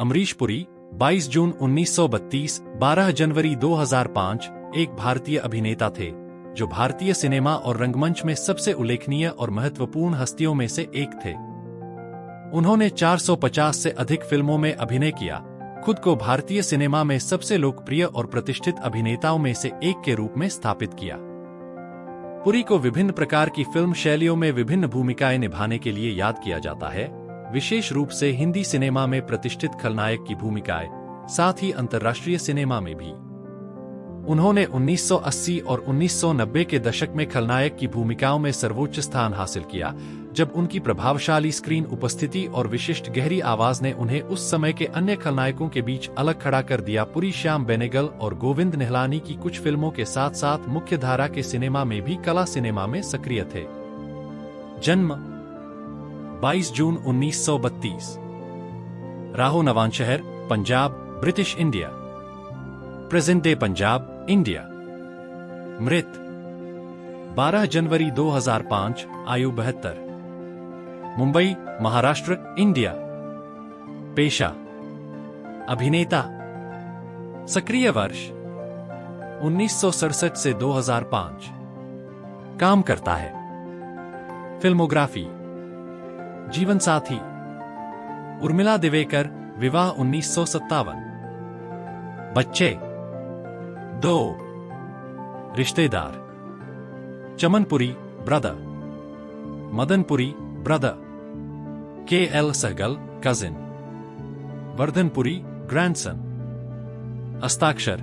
अमरीश पुरी 22 जून 1932, 12 जनवरी 2005 एक भारतीय अभिनेता थे जो भारतीय सिनेमा और रंगमंच में सबसे उल्लेखनीय और महत्वपूर्ण हस्तियों में से एक थे। उन्होंने 450 से अधिक फिल्मों में अभिनय किया, खुद को भारतीय सिनेमा में सबसे लोकप्रिय और प्रतिष्ठित अभिनेताओं में से एक के रूप में स्थापित किया। पुरी को विभिन्न प्रकार की फिल्म शैलियों में विभिन्न भूमिकाएं निभाने के लिए याद किया जाता है, विशेष रूप से हिंदी सिनेमा में प्रतिष्ठित खलनायक की भूमिकाएं, साथ ही अंतर्राष्ट्रीय सिनेमा में भी। उन्होंने 1980 और 1990 के दशक में खलनायक की भूमिकाओं में सर्वोच्च स्थान हासिल किया, जब उनकी प्रभावशाली स्क्रीन उपस्थिति और विशिष्ट गहरी आवाज ने उन्हें उस समय के अन्य खलनायकों के बीच अलग खड़ा कर दिया। पुरी श्याम बेनेगल और गोविंद निहलानी की कुछ फिल्मों के साथ साथ मुख्यधारा के सिनेमा में भी कला सिनेमा में सक्रिय थे। जन्म 22 जून 1932, राहो Nawanshahr, Punjab, British India, present day Punjab, India. मृत 12 जनवरी 2005, आयु 72, मुंबई, महाराष्ट्र, इंडिया। पेशा अभिनेता। सक्रिय वर्ष 1967 से 2005। काम करता है। फिल्मोग्राफी। जीवन साथी उर्मिला दिवेकर, विवाह 1957। बच्चे 2। रिश्तेदार Chaman Puri brother, Madan Puri brother, K L. Saigal cousin, Vardhan Puri grandson. हस्ताक्षर।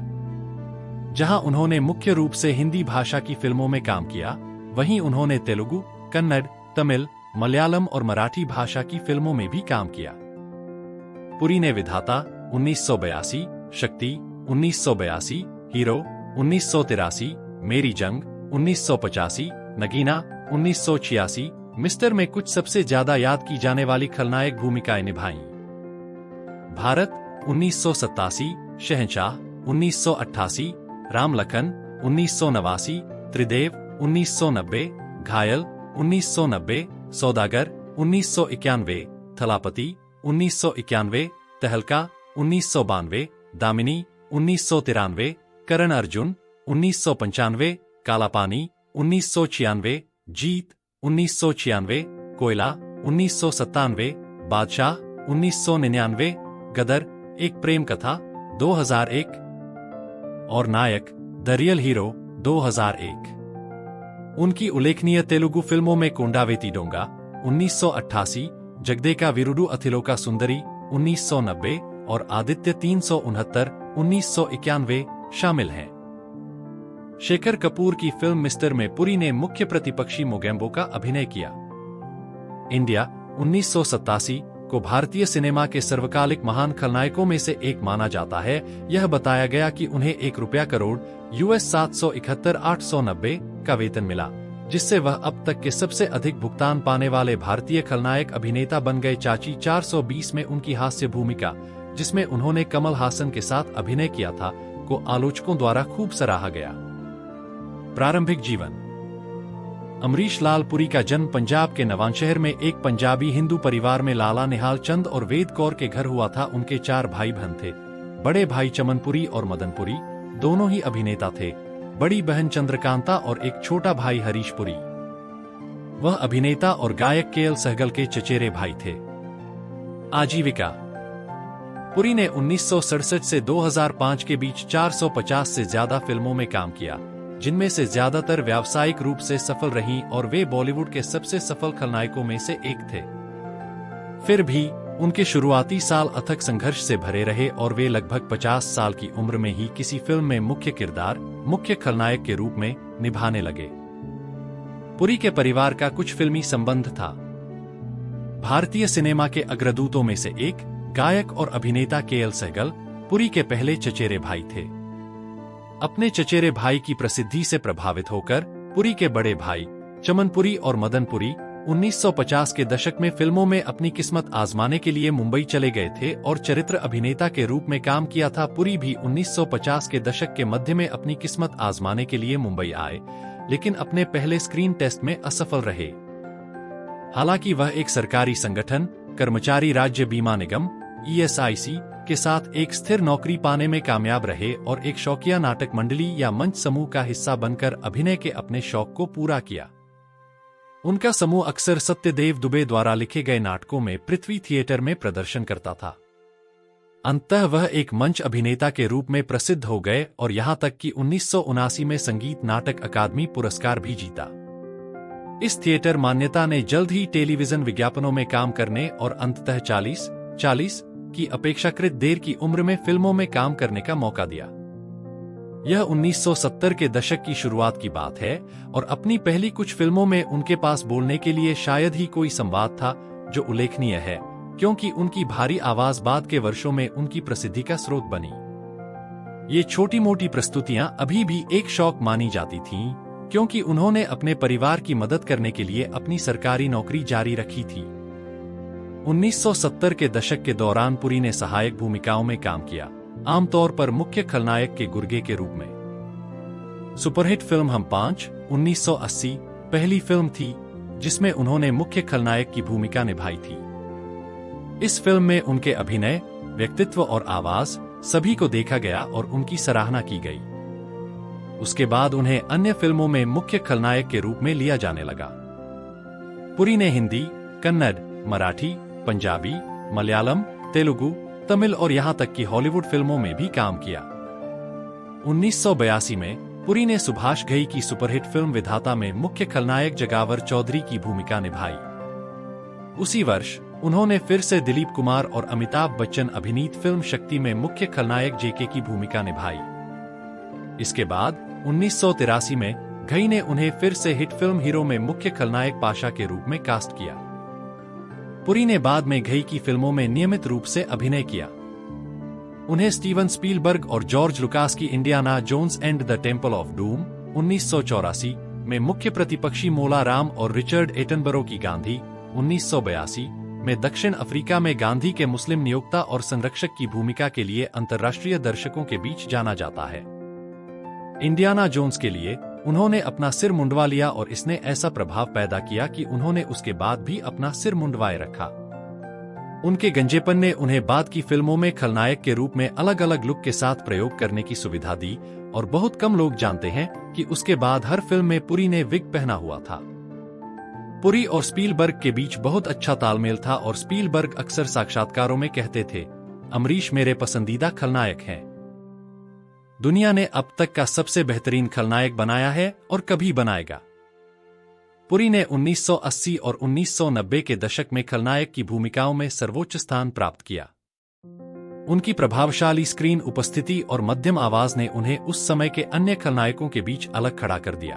जहां उन्होंने मुख्य रूप से हिंदी भाषा की फिल्मों में काम किया, वहीं उन्होंने तेलुगु, कन्नड़, तमिल, मलयालम और मराठी भाषा की फिल्मों में भी काम किया। पुरी ने विधाता 1982, शक्ति 1982, हीरो 1983, मेरी जंग 1985, नगीना 1986, मिस्टर में कुछ सबसे ज्यादा याद की जाने वाली खलनायक भूमिकाएं निभाईं। भारत 1987, शहंशाह 1988, राम लखन 1989, त्रिदेव 1990, घायल 1990, सौदागर 1991, थलापति 1991, तहलका 1992, दामिनी 1993, करण अर्जुन 1995, कालापानी 1996, जीत 1996, कोयला 1997, बादशाह 1999, गदर एक प्रेम कथा 2001 और नायक द रियल हीरो 2001। उनकी उल्लेखनीय तेलुगु फिल्मों में कोंडावेती डोंगा 1988, जगदेका वीरुडु अथिलोका सुंदरी 1990 और आदित्य 369 1991 शामिल हैं। शेखर कपूर की फिल्म मिस्टर में पुरी ने मुख्य प्रतिपक्षी मोगेम्बो का अभिनय किया। इंडिया 1987 को भारतीय सिनेमा के सर्वकालिक महान खलनायकों में से एक माना जाता है। यह बताया गया कि उन्हें ₹1 करोड़ US 771,890 का वेतन मिला, जिससे वह अब तक के सबसे अधिक भुगतान पाने वाले भारतीय खलनायक अभिनेता बन गए। चाची 420 में उनकी हास्य भूमिका, जिसमें उन्होंने कमल हासन के साथ अभिनय किया था, को आलोचकों द्वारा खूब सराहा गया। प्रारंभिक जीवन। अमरीश लाल पुरी का जन्म पंजाब के नवांशहर में एक पंजाबी हिंदू परिवार में लाला निहाल चंद और वेद कौर के घर हुआ था। उनके 4 भाई बहन थे। बड़े भाई चमनपुरी और मदनपुरी दोनों ही अभिनेता थे। बड़ी बहन चंद्रकांता और एक छोटा भाई हरीश पुरी। वह अभिनेता और गायक के.एल. सहगल के चचेरे भाई थे। आजीविका। पुरी ने 1967 से 2005 के बीच 450 से ज्यादा फिल्मों में काम किया, जिनमें से ज्यादातर व्यावसायिक रूप से सफल रहीं और वे बॉलीवुड के सबसे सफल खलनायकों में से एक थे। फिर भी उनके शुरुआती साल अथक संघर्ष से भरे रहे और वे लगभग 50 साल की उम्र में ही किसी फिल्म में मुख्य किरदार, मुख्य खलनायक के रूप में निभाने लगे। पुरी के परिवार का कुछ फिल्मी संबंध था। भारतीय सिनेमा के अग्रदूतों में से एक गायक और अभिनेता के.एल. सहगल पुरी के पहले चचेरे भाई थे। अपने चचेरे भाई की प्रसिद्धि से प्रभावित होकर पुरी के बड़े भाई चमनपुरी और मदनपुरी 1950 के दशक में फिल्मों में अपनी किस्मत आजमाने के लिए मुंबई चले गए थे और चरित्र अभिनेता के रूप में काम किया था। पुरी भी 1950 के दशक के मध्य में अपनी किस्मत आजमाने के लिए मुंबई आए, लेकिन अपने पहले स्क्रीन टेस्ट में असफल रहे। हालांकि वह एक सरकारी संगठन कर्मचारी राज्य बीमा निगम ESIC के साथ एक स्थिर नौकरी पाने में कामयाब रहे और एक शौकिया नाटक मंडली या मंच समूह का हिस्सा बनकर अभिनय के अपने शौक को पूरा किया। उनका समूह अक्सर सत्यदेव दुबे द्वारा लिखे गए नाटकों में पृथ्वी थिएटर में प्रदर्शन करता था। अंततः वह एक मंच अभिनेता के रूप में प्रसिद्ध हो गए और यहां तक कि 1979 में संगीत नाटक अकादमी पुरस्कार भी जीता। इस थिएटर मान्यता ने जल्द ही टेलीविजन विज्ञापनों में काम करने और अंततः 40 की अपेक्षाकृत देर की उम्र में फिल्मों में काम करने का मौका दिया। यह 1970 के दशक की शुरुआत की बात है और अपनी पहली कुछ फिल्मों में उनके पास बोलने के लिए शायद ही कोई संवाद था, जो उल्लेखनीय है क्योंकि उनकी भारी आवाज बाद के वर्षों में उनकी प्रसिद्धि का स्रोत बनी। ये छोटी मोटी प्रस्तुतियां अभी भी एक शौक मानी जाती थीं, क्योंकि उन्होंने अपने परिवार की मदद करने के लिए अपनी सरकारी नौकरी जारी रखी थी। 1970 के दशक के दौरान पुरी ने सहायक भूमिकाओं में काम किया, आमतौर पर मुख्य खलनायक के गुर्गे के रूप में। सुपरहिट फिल्म हम 5 1980 पहली फिल्म थी जिसमें उन्होंने मुख्य खलनायक की भूमिका निभाई थी। इस फिल्म में उनके अभिनय, व्यक्तित्व और आवाज सभी को देखा गया और उनकी सराहना की गई। उसके बाद उन्हें अन्य फिल्मों में मुख्य खलनायक के रूप में लिया जाने लगा। पुरी ने हिंदी, कन्नड़, मराठी, पंजाबी, मलयालम, तेलुगु, तमिल और यहां तक कि हॉलीवुड फिल्मों में भी काम किया। 1982 में पुरी ने सुभाष घई की सुपरहिट फिल्म विधाता में मुख्य खलनायक जगावर चौधरी की भूमिका निभाई। उसी वर्ष उन्होंने फिर से दिलीप कुमार और अमिताभ बच्चन अभिनीत फिल्म शक्ति में मुख्य खलनायक जेके की भूमिका निभाई। इसके बाद 1983 में घई ने उन्हें फिर से हिट फिल्म हीरो में मुख्य खलनायक पाशा के रूप में कास्ट किया। पुरी ने बाद में घई की फिल्मों में नियमित रूप से अभिनय किया। उन्हें स्टीवन स्पीलबर्ग और जॉर्ज लुकास की Indiana Jones and the Temple of Doom 1984 में मुख्य प्रतिपक्षी मोला राम और रिचर्ड एटनबरो की गांधी 1982 में दक्षिण अफ्रीका में गांधी के मुस्लिम नियोक्ता और संरक्षक की भूमिका के लिए अंतर्राष्ट्रीय दर्शकों के बीच जाना जाता है। इंडियाना जोन्स के लिए उन्होंने अपना सिर मुंडवा लिया और इसने ऐसा प्रभाव पैदा किया कि उन्होंने उसके बाद भी अपना सिर मुंडवाए रखा। उनके गंजेपन ने उन्हें बाद की फिल्मों में खलनायक के रूप में अलग अलग लुक के साथ प्रयोग करने की सुविधा दी और बहुत कम लोग जानते हैं कि उसके बाद हर फिल्म में पुरी ने विग पहना हुआ था। पुरी और स्पीलबर्ग के बीच बहुत अच्छा तालमेल था और स्पीलबर्ग अक्सर साक्षात्कारों में कहते थे, अमरीश मेरे पसंदीदा खलनायक हैं। दुनिया ने अब तक का सबसे बेहतरीन खलनायक बनाया है और कभी बनाएगा। पुरी ने 1980 और 1990 के दशक में खलनायक की भूमिकाओं में सर्वोच्च स्थान प्राप्त किया। उनकी प्रभावशाली स्क्रीन उपस्थिति और मध्यम आवाज ने उन्हें उस समय के अन्य खलनायकों के बीच अलग खड़ा कर दिया।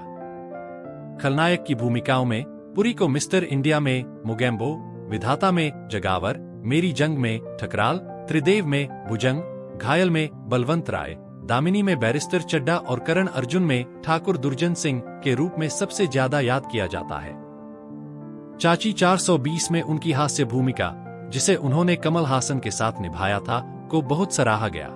खलनायक की भूमिकाओं में पुरी को मिस्टर इंडिया में मुगेम्बो, विधाता में जगावर, मेरी जंग में ठकराल, त्रिदेव में भुजंग, घायल में बलवंत राय, दामिनी में बैरिस्टर चड्डा और करण अर्जुन में ठाकुर दुर्जन सिंह के रूप में सबसे ज्यादा याद किया जाता है। चाची 420 में उनकी हास्य भूमिका, जिसे उन्होंने कमल हासन के साथ निभाया था, को बहुत सराहा गया।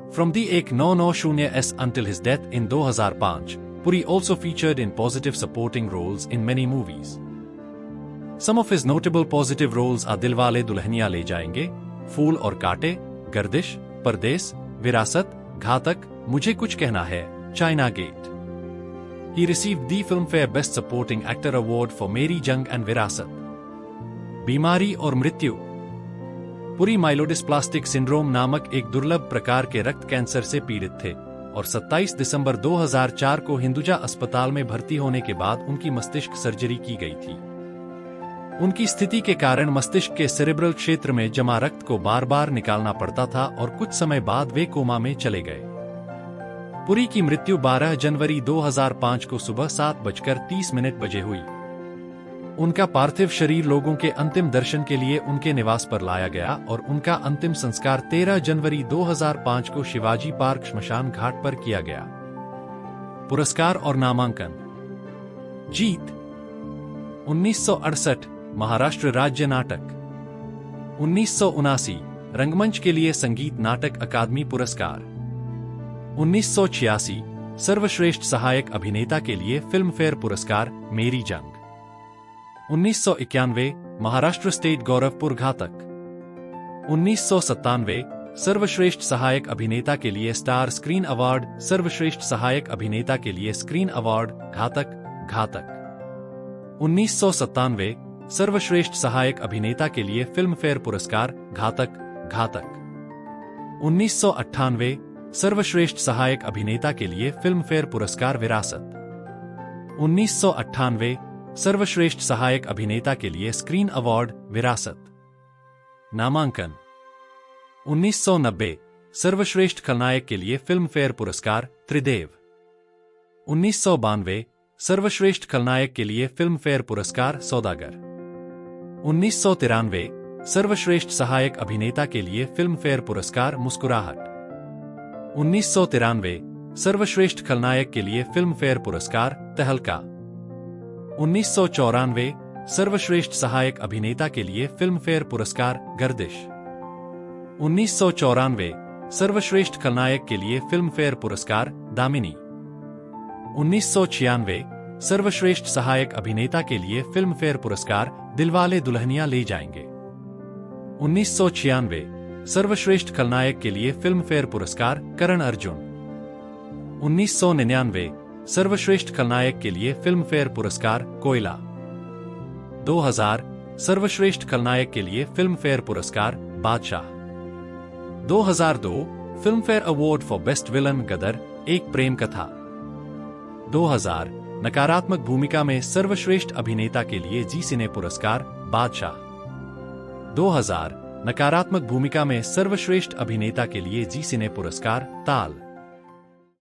From the 1990s until his death in 2005, Puri also featured in positive supporting roles in many movies. Some of his notable positive roles are Dilwale Dulhania ले जाएंगे, फूल और कांटे, गर्दिश, परदेस, विरासत, घातक, मुझे कुछ कहना है, China Gate. He received the Filmfare Best Supporting Actor Award for मेरी जंग and विरासत. बीमारी और मृत्यु. पुरी माइलोडिस्प्लास्टिक सिंड्रोम नामक एक दुर्लभ प्रकार के रक्त कैंसर से पीड़ित थे और 27 दिसंबर 2004 को हिंदुजा अस्पताल में भर्ती होने के बाद उनकी मस्तिष्क सर्जरी की गई थी। उनकी स्थिति के कारण मस्तिष्क के सेरेब्रल क्षेत्र में जमा रक्त को बार बार निकालना पड़ता था और कुछ समय बाद वे कोमा में चले गए। पुरी की मृत्यु 12 जनवरी 2005 को सुबह 7:30 बजे हुई। उनका पार्थिव शरीर लोगों के अंतिम दर्शन के लिए उनके निवास पर लाया गया और उनका अंतिम संस्कार 13 जनवरी 2005 को शिवाजी पार्क श्मशान घाट पर किया गया। पुरस्कार और नामांकन। जीत 1968 महाराष्ट्र राज्य नाटक, 1979 रंगमंच के लिए संगीत नाटक अकादमी पुरस्कार, 1986 सर्वश्रेष्ठ सहायक अभिनेता के लिए फिल्म फेयर पुरस्कार मेरी जंग, 1991 महाराष्ट्र स्टेट गौरव पुरघातक, 1997 सर्वश्रेष्ठ सहायक अभिनेता के लिए स्टार स्क्रीन अवार्ड, सर्वश्रेष्ठ सहायक अभिनेता के लिए स्क्रीन अवार्ड, घातक, घातक। 1997 सर्वश्रेष्ठ सहायक अभिनेता के लिए फिल्म फेयर पुरस्कार, घातक, घातक। 1998 सर्वश्रेष्ठ सहायक अभिनेता के लिए फिल्म फेयर पुरस्कार, विरासत। 1998 सर्वश्रेष्ठ सहायक अभिनेता के लिए स्क्रीन अवार्ड, विरासत। नामांकन। 1990 सर्वश्रेष्ठ खलनायक के लिए फिल्म फेयर पुरस्कार, त्रिदेव। 1992 सर्वश्रेष्ठ खलनायक के लिए फिल्म फेयर पुरस्कार, सौदागर। 1993 सर्वश्रेष्ठ सहायक अभिनेता के लिए फिल्म फेयर पुरस्कार, मुस्कुराहट। 1993 सर्वश्रेष्ठ खलनायक के लिए फिल्म फेयर पुरस्कार, तहलका। 1994 सर्वश्रेष्ठ सहायक अभिनेता के लिए फिल्म फेयर पुरस्कार, गर्दिश। 1994 सर्वश्रेष्ठ खलनायक के लिए फिल्म फेयर पुरस्कार, दामिनी। 1996 सर्वश्रेष्ठ सहायक अभिनेता के लिए फिल्म फेयर पुरस्कार, दिलवाले दुल्हनिया ले जाएंगे। 1996 सर्वश्रेष्ठ खलनायक के लिए फिल्म फेयर पुरस्कार, करण अर्जुन। 1999 सर्वश्रेष्ठ खलनायक के लिए फिल्म फेयर पुरस्कार, कोयला। 2000 सर्वश्रेष्ठ खलनायक के लिए फिल्म फेयर पुरस्कार, Badshah. 2002 Filmfare award for best villain, Gadar, Ek Prem कथा। 2000 नकारात्मक भूमिका में सर्वश्रेष्ठ अभिनेता के लिए जी सिने पुरस्कार, बादशाह। 2000 नकारात्मक भूमिका में सर्वश्रेष्ठ अभिनेता के लिए जी सिने पुरस्कार, ताल।